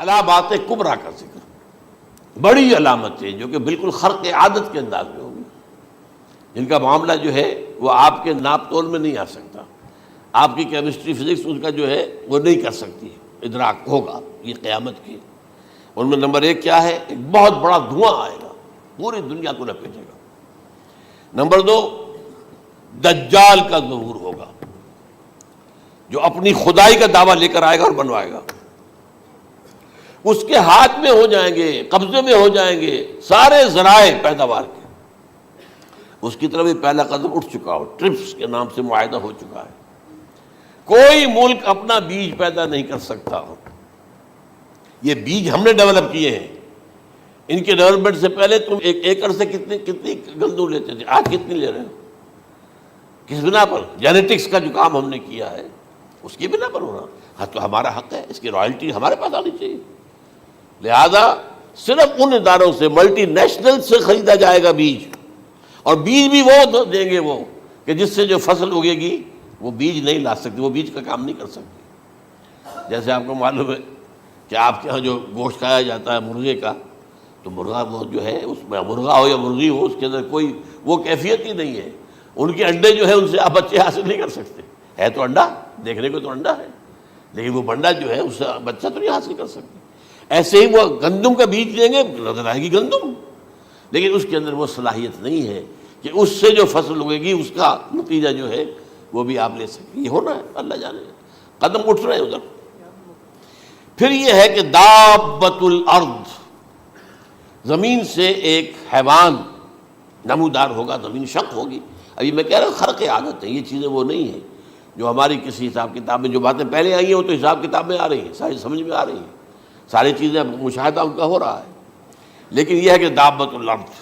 علامات کبریٰ کا ذکر، بڑی علامتیں جو کہ بالکل خرق عادت کے انداز میں ہوگی، جن کا معاملہ جو ہے وہ آپ کے ناپ تول میں نہیں آ سکتا، آپ کی کیمسٹری فزکس ان کا جو ہے وہ نہیں کر سکتی، ادراک ہوگا یہ قیامت کی۔ ان میں نمبر ایک کیا ہے؟ ایک بہت بڑا دھواں آئے گا، پوری دنیا کو لپیٹے گا۔ نمبر دو، دجال کا ظہور ہوگا، جو اپنی خدائی کا دعویٰ لے کر آئے گا اور بنوائے گا۔ اس کے ہاتھ میں ہو جائیں گے، قبضے میں ہو جائیں گے سارے ذرائع پیداوار کے۔ اس کی طرف پہلا قدم اٹھ چکا ہو، ٹرپس کے نام سے معاہدہ ہو چکا ہے۔ کوئی ملک اپنا بیج پیدا نہیں کر سکتا ہو، یہ بیج ہم نے ڈیولپ کیے ہیں۔ ان کے ڈیولپمنٹ سے پہلے تم ایک ایکڑ سے کتنی گندم لیتے تھے، آج کتنی لے رہے ہو؟ کس بنا پر؟ جینیٹکس کا جو کام ہم نے کیا ہے اس کی بنا پر ہو رہا۔ ہاں تو ہمارا حق ہے، اس کی رائلٹی ہمارے پاس آنی چاہیے۔ لہذا صرف ان اداروں سے، ملٹی نیشنل سے خریدا جائے گا بیج، اور بیج بھی وہ دیں گے وہ کہ جس سے جو فصل اگے گی وہ بیج نہیں لا سکتی، وہ بیج کا کام نہیں کر سکتی۔ جیسے آپ کو معلوم ہے کہ آپ کے یہاں جو گوشت کھایا جاتا ہے مرغے کا، تو مرغا وہ جو ہے اس میں، مرغا ہو یا مرغی ہو، اس کے اندر کوئی وہ کیفیت ہی نہیں ہے۔ ان کے انڈے جو ہے ان سے آپ بچے حاصل نہیں کر سکتے، ہے تو انڈا، دیکھنے کو تو انڈا ہے، لیکن وہ بنڈا جو ہے اس سے بچہ تو نہیں حاصل کر سکتے۔ ایسے ہی وہ گندم کا بیج دیں گے، نظر آئے گی گندم، لیکن اس کے اندر وہ صلاحیت نہیں ہے کہ اس سے جو فصل اگے گی اس کا نتیجہ جو ہے وہ بھی آپ لے سکیں۔ یہ ہونا ہے، اللہ جانے، قدم اٹھ رہے ہیں ادھر۔ پھر یہ ہے کہ دابۃ الارض، زمین سے ایک حیوان نمودار ہوگا، زمین شق ہوگی۔ ابھی میں کہہ رہا ہوں خرق عادت ہے، یہ چیزیں وہ نہیں ہیں جو ہماری کسی حساب کتاب میں جو باتیں پہلے آئی ہیں وہ تو حساب کتاب میں آ رہی ہیں، ساری سمجھ میں آ رہی ہیں، ساری چیزیں مشاہدہ ان کا ہو رہا ہے۔ لیکن یہ ہے کہ دابۃ الارض،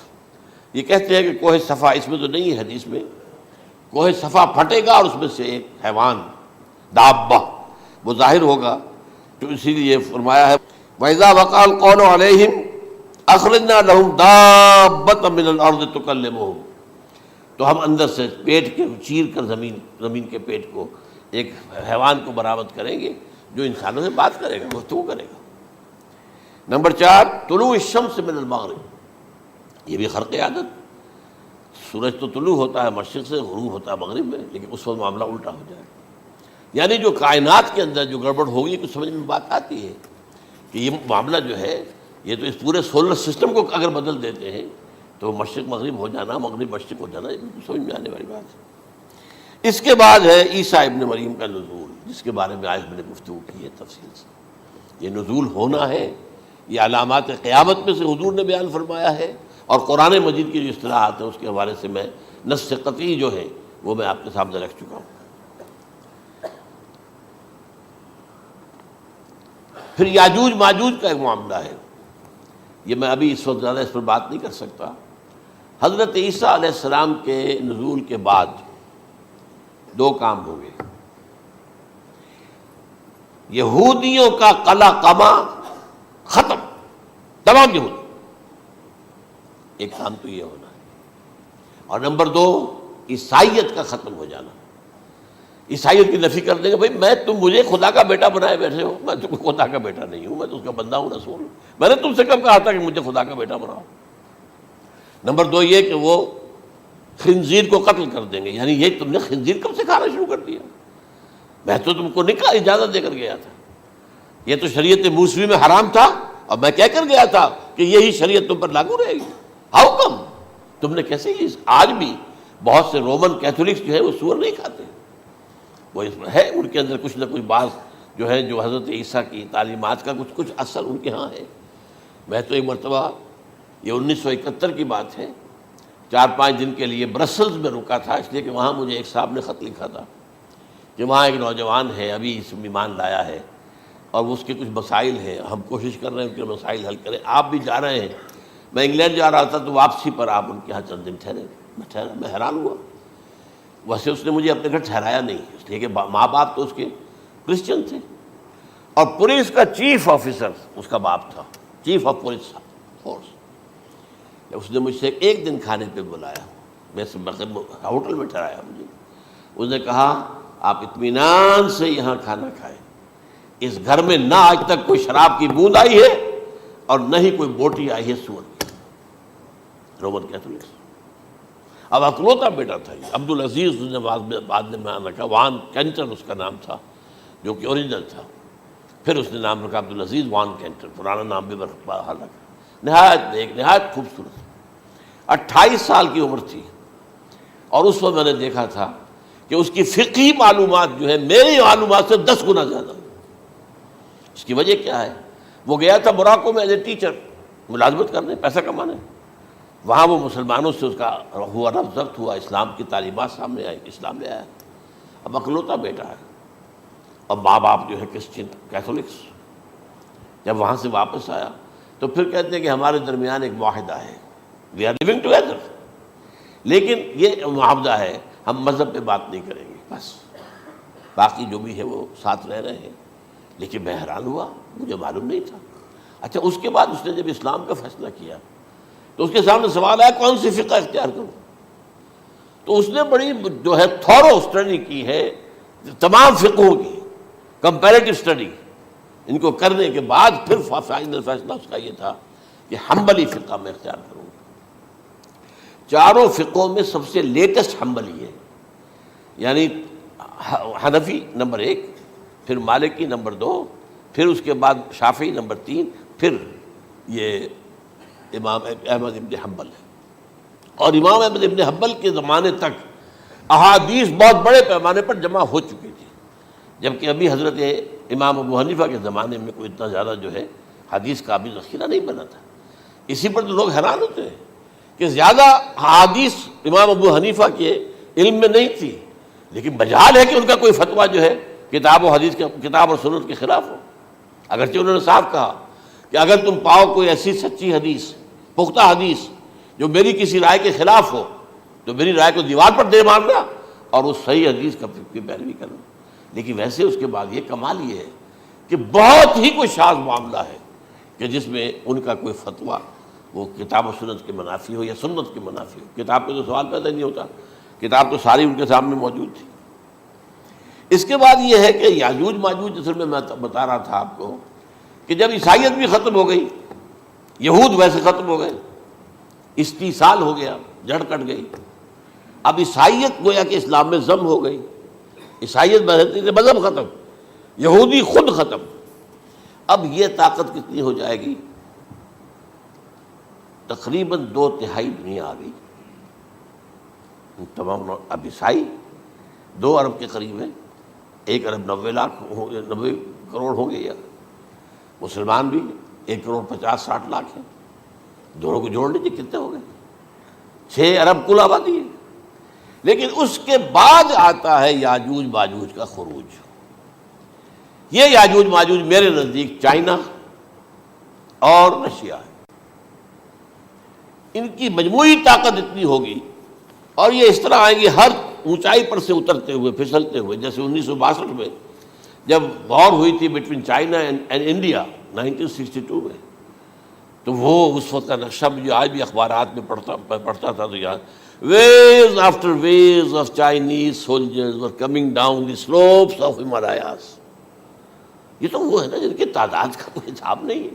یہ کہتے ہیں کہ کوہ صفا، اس میں تو نہیں ہے حدیث میں، کوہ صفا پھٹے گا اور اس میں سے ایک حیوان دابہ وہ ظاہر ہوگا، تو اسی لیے فرمایا ہے وَإِذَا وَقَعَ الْقَوْلُ عَلَيْهِمْ أَخْرَجْنَا لَهُمْ دَابَّةً مِّنَ الْأَرْضِ تُكَلِّمُهُمْ، تو ہم اندر سے پیٹ کے چیر کر زمین کے پیٹ کو ایک حیوان کو برآمد کریں گے جو انسانوں سے بات کرے گا، گفتگو کرے گا۔ نمبر 4، طلوع الشمس من المغرب، یہ بھی خرق عادت۔ سورج تو طلوع ہوتا ہے مشرق سے، غروب ہوتا ہے مغرب میں، لیکن اس وقت معاملہ الٹا ہو جائے، یعنی جو کائنات کے اندر جو گڑبڑ ہوگی کچھ سمجھ میں بات آتی ہے کہ یہ معاملہ جو ہے یہ تو اس پورے سولر سسٹم کو اگر بدل دیتے ہیں تو مشرق مغرب ہو جانا، مغرب مشرق ہو جانا، یہ بالکل سمجھ میں آنے والی بات ہے۔ اس کے بعد ہے عیسیٰ ابن مریم کا نزول، جس کے بارے میں آج میں نے گفتگو کی ہے تفصیل سے۔ یہ نزول ہونا ہے، یہ علامات قیامت میں سے حضور نے بیان فرمایا ہے، اور قرآن مجید کی جو اصطلاحات ہیں اس کے حوالے سے میں نص قطعی جو ہے وہ میں آپ کے سامنے رکھ چکا ہوں۔ پھر یاجوج ماجوج کا ایک معاملہ ہے، یہ میں ابھی اس وقت زیادہ اس پر بات نہیں کر سکتا۔ حضرت عیسیٰ علیہ السلام کے نزول کے بعد دو کام ہوں گے، یہودیوں کا قلع قمع ختم، تمام یہود، ایک کام تو یہ ہونا ہے، اور نمبر 2 عیسائیت کا ختم ہو جانا۔ عیسائیت کی نفی کر دیں گے، بھائی تم مجھے خدا کا بیٹا بنائے بیٹھے ہو، میں تم خدا کا بیٹا نہیں ہوں، میں تو اس کا بندہ ہوں، رسول ہوں، میں نے تم سے کب کہا تھا کہ مجھے خدا کا بیٹا بناؤ۔ نمبر 2 یہ کہ وہ خنزیر کو قتل کر دیں گے، یعنی یہ تم نے خنزیر کب سے کھانا شروع کر دیا؟ میں تو تم کو نکاح اجازت دے کر گیا تھا، یہ تو شریعت موسوی میں حرام تھا، اور میں کہہ کر گیا تھا کہ یہی شریعت تم پر لاگو رہے گی، ہاؤ کم تم نے کیسے یہ؟ آج بھی بہت سے رومن کیتھولکس جو ہے وہ سور نہیں کھاتے، وہ اس میں ہے ان کے اندر کچھ نہ کچھ بعض جو ہے جو حضرت عیسیٰ کی تعلیمات کا کچھ اثر ان کے ہاں ہے۔ میں تو ایک مرتبہ، یہ 1971 کی بات ہے، 4-5 دن کے لیے برسلز میں رکا تھا، اس لیے کہ وہاں مجھے ایک صاحب نے خط لکھا تھا کہ وہاں ایک نوجوان ہے، ابھی اس ایمان لایا ہے، اور اس کے کچھ مسائل ہیں، ہم کوشش کر رہے ہیں ان کے مسائل حل کریں، آپ بھی جا رہے ہیں۔ میں انگلینڈ جا رہا تھا تو واپسی پر آپ ان کے یہاں چند دن ٹھہرے، میں حیران ہوا۔ ویسے اس نے مجھے اپنے گھر ٹھہرایا نہیں، اس لیے کہ ماں باپ تو اس کے کرسچن تھے، اور پولیس کا چیف آفیسر اس کا باپ تھا، چیف آف پولیس فورس۔ اس نے مجھ سے ایک دن کھانے پہ بلایا، میں ہوٹل میں ٹھہرایا مجھے، اس نے کہا آپ اطمینان سے یہاں کھانا کھائیں، اس گھر میں نہ آج تک کوئی شراب کی بوند آئی ہے اور نہ ہی کوئی بوٹی آئی ہے سور کی. Roman Catholics. اب اکلوتا بیٹا تھا یہ عبدالعزیز، اس نے بعد میں نام رکھا، وان کینٹر اس کا نام تھا جو کہ اوریجنل تھا. پھر اس نے نام رکھا عبدالعزیز وان کینٹر، پرانا نام بھی بحال رکھا. نہایت خوبصورت. 28 سال کی عمر تھی اور اس وقت میں نے دیکھا تھا کہ اس کی فقہی معلومات جو ہے میری معلومات سے 10 گنا زیادہ. اس کی وجہ کیا ہے؟ وہ گیا تھا موراکو میں ایز اے ٹیچر ملازمت کرنے، پیسہ کمانے. وہاں وہ مسلمانوں سے اس کا ہوا رفت ضبط ہوا، اسلام کی تعلیمات سامنے آئی، اسلام لے آیا. اب اکلوتا بیٹا ہے اور ماں باپ جو ہے کرسچن کیتھولکس. جب وہاں سے واپس آیا تو پھر کہتے ہیں کہ ہمارے درمیان ایک معاہدہ ہے، وی آر لیونگ ٹوگیدر، لیکن یہ معاہدہ ہے ہم مذہب پہ بات نہیں کریں گے، بس باقی جو بھی ہے وہ ساتھ رہ رہے ہیں. لیکن میں حیران ہوا، مجھے معلوم نہیں تھا. اچھا اس کے بعد اس نے جب اسلام کا فیصلہ کیا تو اس کے سامنے سوال آیا کون سی فقہ اختیار کروں. تو اس نے بڑی جو ہے تھورو اسٹڈی کی ہے تمام فقہوں کی، کمپیریٹو اسٹڈی. ان کو کرنے کے بعد پھر فائنل فیصلہ اس کا یہ تھا کہ حنبلی فقہ میں اختیار کروں. چاروں فقہوں میں سب سے لیٹسٹ حنبلی ہے، یعنی حنفی نمبر 1، پھر مالکی نمبر 2، پھر اس کے بعد شافعی نمبر 3، پھر یہ امام احمد ابن حنبل ہے. اور امام احمد ابن حنبل کے زمانے تک احادیث بہت بڑے پیمانے پر جمع ہو چکی تھی، جبکہ ابھی حضرت امام ابو حنیفہ کے زمانے میں کوئی اتنا زیادہ جو ہے حدیث کا بھی ذخیرہ نہیں بنا تھا. اسی پر تو لوگ حیران ہوتے ہیں کہ زیادہ حدیث امام ابو حنیفہ کے علم میں نہیں تھی، لیکن مجال ہے کہ ان کا کوئی فتویٰ جو ہے کتاب و حدیث کے، کتاب اور سنت کے خلاف ہو. اگرچہ انہوں نے صاف کہا کہ اگر تم پاؤ کوئی ایسی سچی حدیث، پختہ حدیث جو میری کسی رائے کے خلاف ہو تو میری رائے کو دیوار پر دے مارنا اور اس صحیح حدیث کی پیروی کرنا. لیکن ویسے اس کے بعد یہ کمال یہ ہے کہ بہت ہی کوئی شاذ معاملہ ہے کہ جس میں ان کا کوئی فتویٰ وہ کتاب و سنت کے منافی ہو یا سنت کے منافی ہو. کتاب پہ تو سوال پیدا نہیں ہوتا، کتاب تو ساری ان کے سامنے موجود تھی. اس کے بعد یہ ہے کہ یاجوج ماجوج، اصل میں بتا رہا تھا آپ کو کہ جب عیسائیت بھی ختم ہو گئی، یہود ویسے ختم ہو گئے، استیصال ہو گیا، جڑ کٹ گئی. اب عیسائیت گویا کہ اسلام میں ضم ہو گئی. عیسائیت مذہب ختم، یہودی خود ختم. اب یہ طاقت کتنی ہو جائے گی؟ تقریباً 2/3 دنیا آ گئی. تمام اب عیسائی 2 ارب کے قریب ہیں، 1 ارب 90 کروڑ ہوں گے، یا مسلمان بھی 1 کروڑ 50-60 لاکھ ہیں. دونوں کو جوڑ لیجیے کتنے ہو گئے؟ 6 ارب کل آبادی ہے. لیکن اس کے بعد آتا ہے یاجوج ماجوج کا خروج. یہ یاجوج ماجوج میرے نزدیک چائنا اور رشیا ہے. ان کی مجموعی طاقت اتنی ہوگی اور یہ اس طرح آئیں گے ہر اونچائی پر سے اترتے ہوئے، پھسلتے ہوئے. جیسے 1962 میں جب وار ہوئی تھی بٹوین چائنا اینڈ انڈیا 1962 میں، تو وہ اس وقت کا نقشہ جو آج بھی اخبارات میں پڑھتا تھا تو یہاں waves after waves of Chinese soldiers were coming down the slopes of Himalayas. یہ تو وہ ہے نا جن کی تعداد کا کوئی حساب نہیں ہے.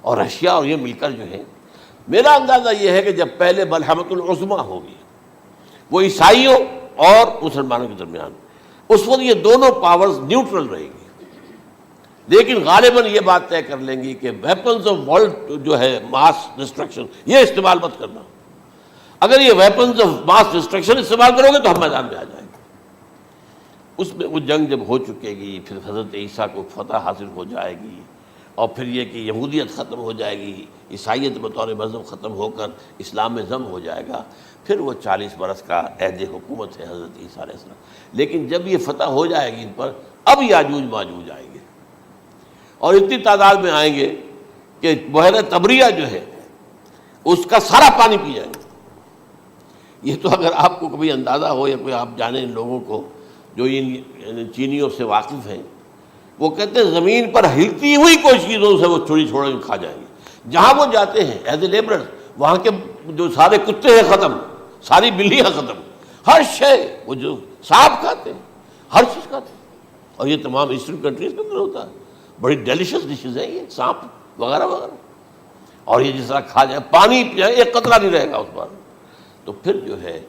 اور رشیا اور یہ مل کر جو ہے، میرا اندازہ یہ ہے کہ جب پہلے ملحمۃ العظمیٰ ہوگی وہ عیسائیوں اور مسلمانوں کے درمیان، اس وقت یہ دونوں پاورز نیوٹرل رہے گی. لیکن غالباً یہ بات طے کر لیں گی کہ ویپنز آف ورلڈ جو ہے ماس ڈسٹرکشن، یہ استعمال مت کرنا. اگر یہ ویپنز آف ماس ڈسٹرکشن استعمال کرو گے تو ہم میدان میں آ جائیں گے. اس میں وہ جنگ جب ہو چکے گی، پھر حضرت عیسیٰ کو فتح حاصل ہو جائے گی، اور پھر یہ کہ یہودیت ختم ہو جائے گی، عیسائیت بطور مذہب ختم ہو کر اسلام میں ضم ہو جائے گا. پھر وہ 40 برس کا عہد حکومت ہے حضرت عیسیٰ علیہ السلام. لیکن جب یہ فتح ہو جائے گی ان پر، اب یاجوج ماجوج آئیں گے اور اتنی تعداد میں آئیں گے کہ بحیرہ طبریہ جو ہے اس کا سارا پانی پی جائیں گے. یہ تو اگر آپ کو کبھی اندازہ ہو یا کوئی آپ جانیں ان لوگوں کو جو ان چینیوں سے واقف ہیں، وہ کہتے ہیں زمین پر ہلتی ہوئی کوئی چیزوں سے وہ چھوڑی چھوڑ کھا جائیں گے. جہاں وہ جاتے ہیں ایز اے لیبرر، وہاں کے جو سارے کتے ہیں ختم، ساری بلیاں ختم، ہر شے، وہ جو سانپ کھاتے ہیں، ہر چیز کھاتے ہیں. اور یہ تمام ایسٹرن کنٹریز کے اندر ہوتا ہے. بڑی ڈیلیشس ڈشز ہیں یہ، سانپ وغیرہ وغیرہ، اور یہ جس طرح کھا جائے، پانی پیا ایک قطرہ نہیں رہے گا اس پر. تو پھر جو ہے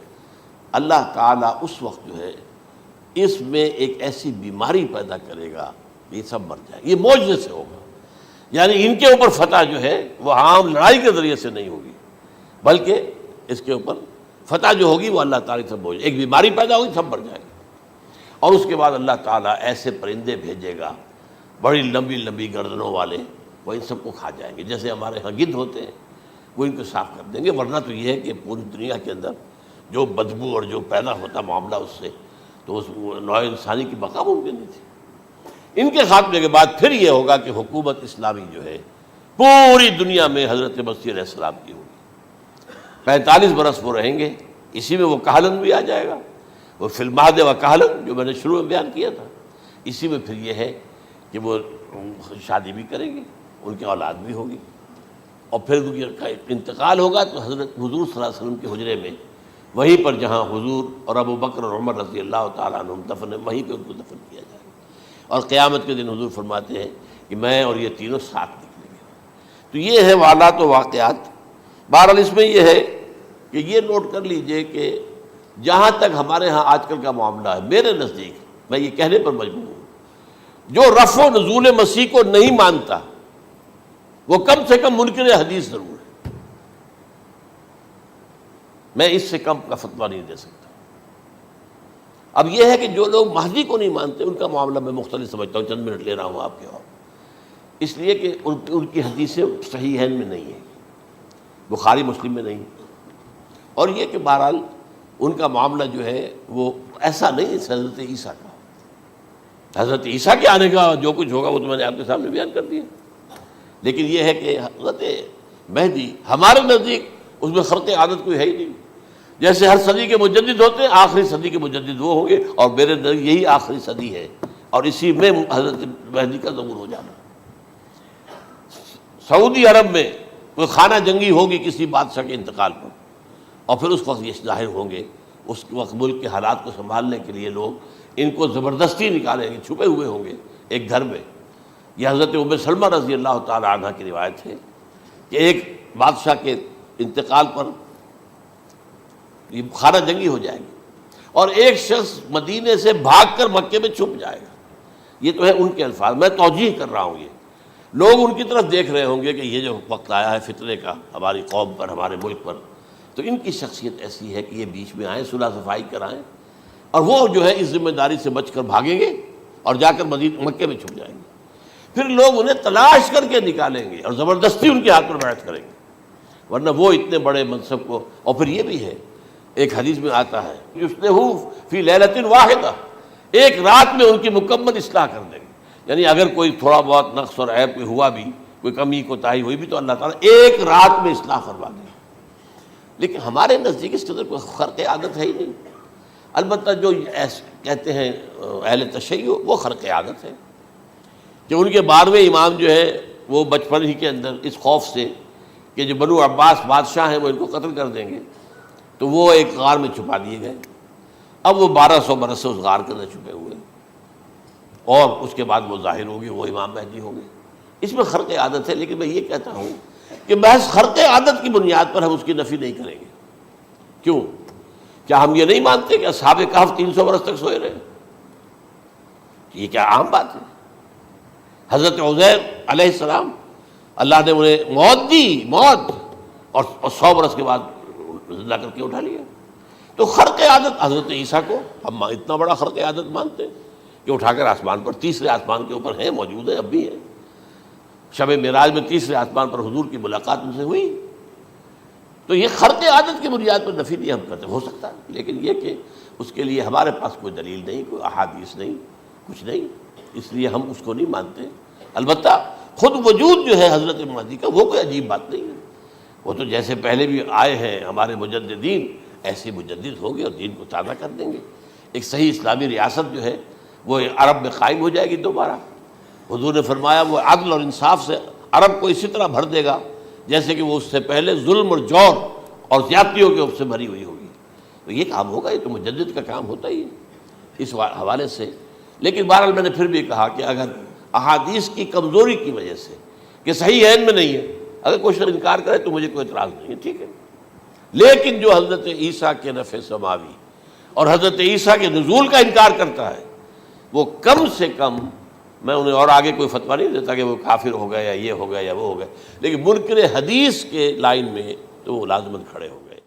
اللہ تعالیٰ اس وقت جو ہے اس میں ایک ایسی بیماری پیدا کرے گا کہ یہ سب مر جائے. یہ معجزے سے ہوگا، یعنی ان کے اوپر فتح جو ہے وہ عام لڑائی کے ذریعے سے نہیں ہوگی، بلکہ اس کے اوپر فتح جو ہوگی وہ اللہ تعالیٰ سے بوجھ، ایک بیماری پیدا ہوگی سب مر جائے گا. اور اس کے بعد اللہ تعالیٰ ایسے پرندے بھیجے گا بڑی لمبی لمبی گردنوں والے، وہ ان سب کو کھا جائیں گے. جیسے ہمارے ہاں گدھ ہوتے ہیں وہ ان کو صاف کر دیں گے. ورنہ تو یہ ہے کہ پوری دنیا کے اندر جو بدبو اور جو پیدا ہوتا معاملہ اس سے، تو اس نوع انسانی کی بقا ممکن نہیں تھی. ان کے خاتمے کے بعد پھر یہ ہوگا کہ حکومت اسلامی جو ہے پوری دنیا میں حضرت مسیح علیہ السلام کی ہوگی. 45 برس وہ رہیں گے، اسی میں وہ کہلن بھی آ جائے گا، وہ فی المہد و کہلن جو میں نے شروع میں بیان کیا تھا. اسی میں پھر یہ ہے کہ وہ شادی بھی کریں گے، ان کی اولاد بھی ہوگی، اور پھر ان کا انتقال ہوگا تو حضرت حضور صلی اللہ علیہ وسلم کے حجرے میں، وہیں پر جہاں حضور اور ابو بکر اور عمر رضی اللہ تعالیٰ عنہم دفن ہیں، وہیں پہ ان کو دفن کیا جائے گا. اور قیامت کے دن حضور فرماتے ہیں کہ میں اور یہ تینوں ساتھ نکلیں گے. تو یہ ہے حالات و واقعات. بہرحال اس میں یہ ہے کہ یہ نوٹ کر لیجئے کہ جہاں تک ہمارے ہاں آج کل کا معاملہ ہے، میرے نزدیک میں یہ کہنے پر مجبور ہوں، جو رفع و نزول مسیح کو نہیں مانتا وہ کم سے کم منکر حدیث ضرور ہے. میں اس سے کم کا فتویٰ نہیں دے سکتا. اب یہ ہے کہ جو لوگ مہدی کو نہیں مانتے ان کا معاملہ میں مختلف سمجھتا ہوں. چند منٹ لے رہا ہوں آپ کے اور اس لیے کہ ان کی حدیثیں صحیحین میں نہیں ہیں، بخاری مسلم میں نہیں. اور یہ کہ بہرحال ان کا معاملہ جو ہے وہ ایسا نہیں ہے حضرت عیسیٰ کا. حضرت عیسیٰ کے آنے کا جو کچھ ہوگا وہ تو میں نے آپ کے سامنے بیان کر دیا. لیکن یہ ہے کہ حضرت مہدی ہمارے نزدیک اس میں خرق عادت کوئی ہے ہی نہیں. جیسے ہر صدی کے مجدد ہوتے ہیں، آخری صدی کے مجدد وہ ہوں گے، اور میرے نزدیک یہی آخری صدی ہے، اور اسی میں حضرت مہدی کا ظہور ہو جانا. سعودی عرب میں کوئی خانہ جنگی ہوگی کسی بادشاہ کے انتقال پر، اور پھر اس وقت یہ ظاہر ہوں گے. اس وقت ملک کے حالات کو سنبھالنے کے لیے لوگ ان کو زبردستی نکالیں گے، چھپے ہوئے ہوں گے ایک گھر میں. یہ حضرت ام سلمہ رضی اللہ تعالی عنہ کی روایت ہے کہ ایک بادشاہ کے انتقال پر یہ خانہ جنگی ہو جائے گی، اور ایک شخص مدینے سے بھاگ کر مکے میں چھپ جائے گا. یہ تو ہے ان کے الفاظ، میں توجیہ کر رہا ہوں. یہ لوگ ان کی طرف دیکھ رہے ہوں گے کہ یہ جو وقت آیا ہے فتنے کا ہماری قوم پر، ہمارے ملک پر، تو ان کی شخصیت ایسی ہے کہ یہ بیچ میں آئیں، صلح صفائی کرائیں، اور وہ جو ہے اس ذمہ داری سے بچ کر بھاگیں گے اور جا کر مکے میں چھپ جائیں گے. پھر لوگ انہیں تلاش کر کے نکالیں گے اور زبردستی ان کے ہاتھ پر بیعت کریں گے، ورنہ وہ اتنے بڑے منصب کو. اور پھر یہ بھی ہے، ایک حدیث میں آتا ہے یصلحو فی لیلۃ واحدہ، ایک رات میں ان کی مکمل اصلاح کر دیں گے. یعنی اگر کوئی تھوڑا بہت نقص اور عیب کوئی ہوا بھی، کوئی کمی کوتاہی ہوئی بھی، تو اللہ تعالیٰ ایک رات میں اصلاح کروا دیں گے. لیکن ہمارے نزدیک اس قدر کوئی خرق عادت ہے ہی نہیں. البتہ جو کہتے ہیں اہل تشیع، وہ خرق عادت ہے کہ ان کے 12ویں امام جو ہے وہ بچپن ہی کے اندر اس خوف سے کہ جو بنو عباس بادشاہ ہیں وہ ان کو قتل کر دیں گے، تو وہ ایک غار میں چھپا دیے گئے. اب وہ 1200 برس سے اس غار کے اندر چھپے ہوئے، اور اس کے بعد وہ ظاہر ہوگی، وہ امام مہدی ہوں گے. اس میں خرق عادت ہے. لیکن میں یہ کہتا ہوں کہ محض خرق عادت کی بنیاد پر ہم اس کی نفی نہیں کریں گے. کیوں؟ کیا ہم یہ نہیں مانتے کہ اصحاب کہف 300 برس تک سوئے رہے؟ یہ کیا عام بات ہے؟ حضرت عزیر علیہ السلام اللہ نے انہیں موت دی، موت، اور 100 برس کے بعد زندہ کر کے اٹھا لیا. تو خرق عادت حضرت عیسیٰ کو ہم اتنا بڑا خرق عادت مانتے ہیں کہ اٹھا کر آسمان پر، تیسرے آسمان کے اوپر ہیں، موجود ہیں، اب بھی ہیں. شب معراج میں تیسرے آسمان پر حضور کی ملاقات ان سے ہوئی. تو یہ خرق عادت کی بنیاد پر نفی نہیں ہم کرتے. ہو سکتا ہے، لیکن یہ کہ اس کے لیے ہمارے پاس کوئی دلیل نہیں، کوئی احادیث نہیں، کچھ نہیں، اس لیے ہم اس کو نہیں مانتے. البتہ خود وجود جو ہے حضرت مہدی کا وہ کوئی عجیب بات نہیں ہے. وہ تو جیسے پہلے بھی آئے ہیں ہمارے مجددین، ایسے مجدد ہوں گے اور دین کو تازہ کر دیں گے. ایک صحیح اسلامی ریاست جو ہے وہ عرب میں قائم ہو جائے گی دوبارہ. حضور نے فرمایا وہ عدل اور انصاف سے عرب کو اسی طرح بھر دے گا جیسے کہ وہ اس سے پہلے ظلم اور جور اور زیادتیوں کے سے بھری ہوئی ہوگی. تو یہ کام ہوگا، یہ تو مجدد کا کام ہوتا ہی ہے. اس حوالے سے لیکن بہرحال میں نے پھر بھی کہا کہ اگر احادیث کی کمزوری کی وجہ سے کہ صحیح عین میں نہیں ہے، اگر کوئی شخص انکار کرے تو مجھے کوئی اعتراض نہیں ہے، ٹھیک ہے، لیکن جو حضرت عیسیٰ کے رفع سماوی اور حضرت عیسیٰ کے نزول کا انکار کرتا ہے وہ کم سے کم، میں انہیں اور آگے کوئی فتویٰ نہیں دیتا کہ وہ کافر ہو گئے یا یہ ہو گیا یا وہ ہو گئے، لیکن منکر حدیث کے لائن میں تو وہ لازماً کھڑے ہو گئے۔